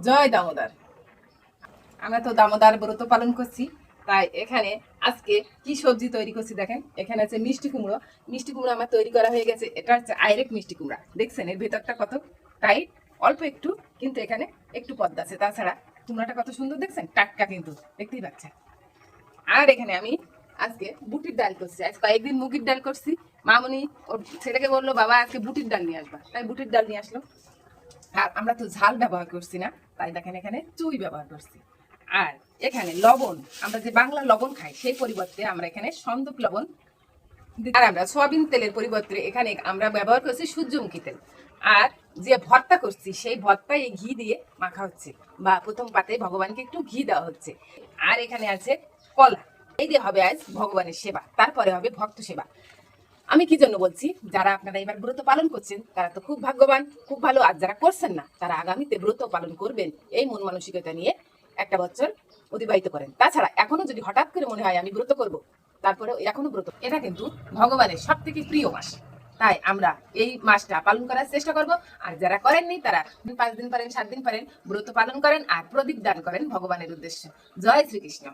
জয় দামোদর। আমরা তো দামোদর ব্রত পালন করছি, তাই এখানে আজকে কি সবজি তৈরি করছি দেখেন। এখানে আছে মিষ্টি কুমড়ো। মিষ্টি কুমড়ো আমার তৈরি করা হয়ে গেছে। এটা হচ্ছে আইরেক মিষ্টি কুমড়া, দেখছেন এর ভেতরটা কত টাইট, অল্প একটু, কিন্তু এখানে একটু পদ্মা আছে। তাছাড়া কুমড়াটা কত সুন্দর দেখছেন, টাটকা কিন্তু, দেখতেই পাচ্ছেন। আর এখানে আমি আজকে বুটির ডাল করছি। আজ কয়েকদিন মুগির ডাল করছি। মামনি ওর ছেলেকে বললো বাবা আজকে বুটির ডাল নিয়ে আসবা, তাই বুটির ডাল নিয়ে আসলো। আর আমরা তো ঝাল ব্যবহার করছি না, তাই দেখেন এখানে চুই ব্যবহার করছি। আর এখানে লবণ, আমরা যে বাংলা লবণ খাই সেই পরিবর্তে আমরা এখানে সন্দক লবণ। আর আমরা সয়াবিন তেলের পরিবর্তে এখানে আমরা ব্যবহার করছি সূর্যমুখী তেল। আর যে ভর্তা করছি সেই ভর্তায় এই ঘি দিয়ে মাখা হচ্ছে, বা প্রথম পাতে ভগবানকে একটু ঘি দেওয়া হচ্ছে। আর এখানে আছে কলা। এই দিয়ে হবে আজ ভগবানের সেবা, তারপরে হবে ভক্ত সেবা। আমি কি জন্য বলছি, যারা আপনারা এবার ব্রত পালন করছেন তারা তো খুব ভাগ্যবান, খুব ভালো। আর যারা করছেন না তারা আগামীতে ব্রত পালন করবেন এই মন মানসিকতা নিয়ে একটা বছর অতিবাহিত করেন। তাছাড়া এখনো যদি হঠাৎ করে মনে হয় আমি ব্রত করব, তারপরেও এখনো ব্রত, এটা কিন্তু ভগবানের সব থেকে প্রিয় মাস। তাই আমরা এই মাসটা পালন করার চেষ্টা করব। আর যারা করেননি তারা 5 দিন পারেন, 7 দিন পারেন ব্রত পালন করেন আর প্রদীপ দান করেন ভগবানের উদ্দেশ্যে। জয় শ্রীকৃষ্ণ।